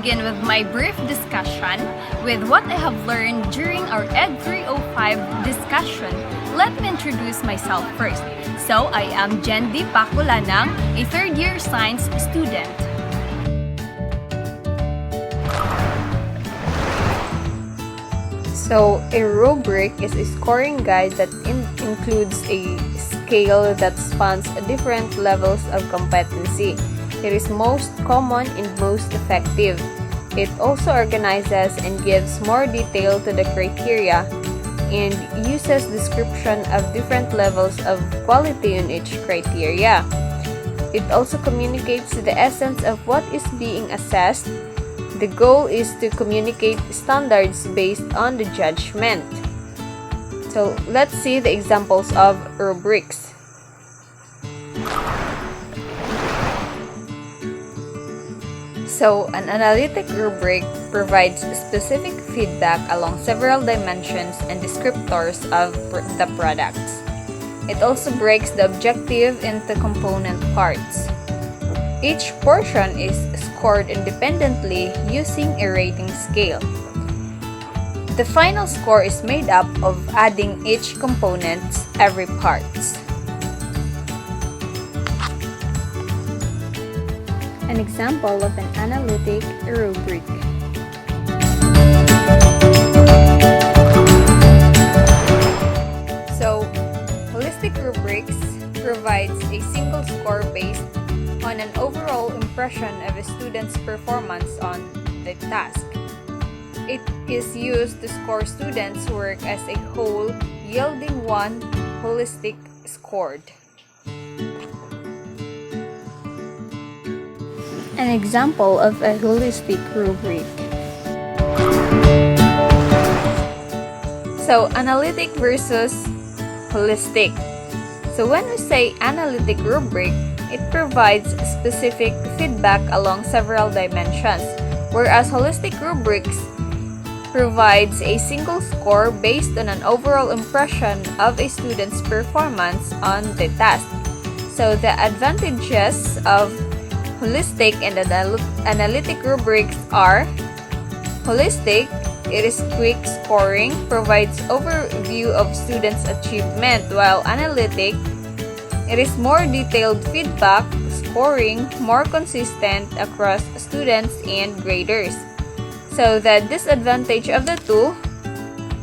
begin with my brief discussion with what I have learned during our Ed 305 discussion. Let me introduce myself first. So, I am Jendi Pakulanang, a third-year science student. So, a rubric is a scoring guide that includes a scale that spans different levels of competency. It is most common and most effective. It also organizes and gives more detail to the criteria and uses description of different levels of quality in each criteria. It also communicates the essence of what is being assessed. The goal is to communicate standards based on the judgment. So let's see the examples of rubrics. So an analytic rubric provides specific feedback along several dimensions and descriptors of the products. It also breaks the objective into component parts. Each portion is scored independently using a rating scale. The final score is made up of adding each component's every parts. An example of an analytic rubric. So, holistic rubrics provides a single score based on an overall impression of a student's performance on the task. It is used to score students' work as a whole, yielding one holistic scored. An example of a holistic rubric. So, analytic versus holistic. So, when we say analytic rubric, it provides specific feedback along several dimensions, whereas holistic rubrics provides a single score based on an overall impression of a student's performance on the task. So the advantages of holistic and analytic rubrics are: holistic, it is quick scoring, provides overview of students' achievement, while analytic, it is more detailed feedback, scoring more consistent across students and graders. So the disadvantage of the two,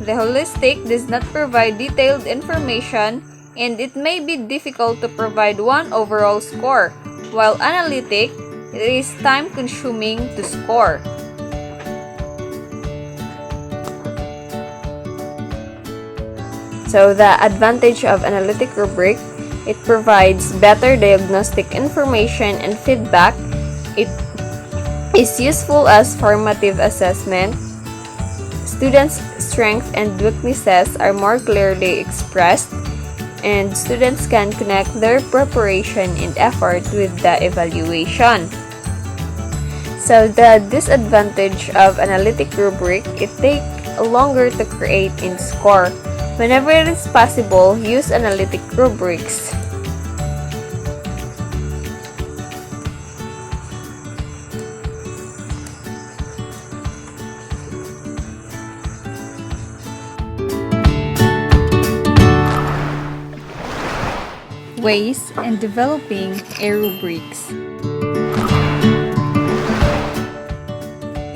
the holistic does not provide detailed information and it may be difficult to provide one overall score, while analytic, it is time-consuming to score. So the advantage of analytic rubric, it provides better diagnostic information and feedback. It is useful as formative assessment. Students' strengths and weaknesses are more clearly expressed, and students can connect their preparation and effort with the evaluation. So the disadvantage of analytic rubric, it takes longer to create and score. Whenever it is possible, use analytic rubrics. Ways in developing a rubrics.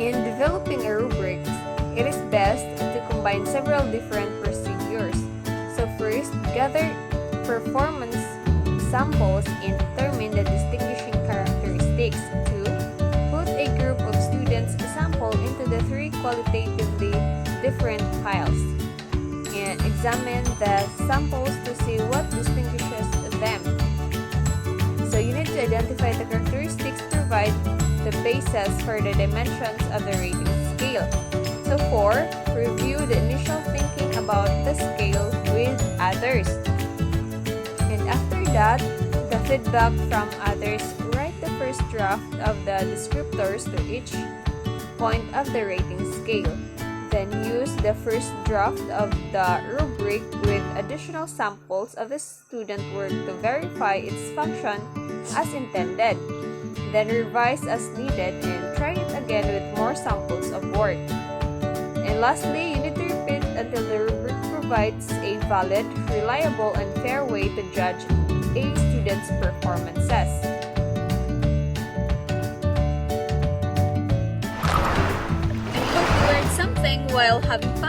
In developing a rubrics, it is best to combine several different procedures. So first, gather performance samples and determine the distinguishing characteristics. 2. Put a group of students sample into the 3 qualitatively different piles and examine the samples to see what distinguishes them. So you need to identify the characteristics, provide the basis for the dimensions of the rating scale. So 4. Review the initial thinking about the scale with others. And after that, the feedback from others, write the first draft of the descriptors to each point of the rating scale. Then use the first draft of the rubric with additional samples of the student work to verify its function as intended. then revise as needed and try it again with more samples of work. And lastly, you need to repeat until the rubric provides a valid, reliable, and fair way to judge a student's performances. I hope you learned something while having fun.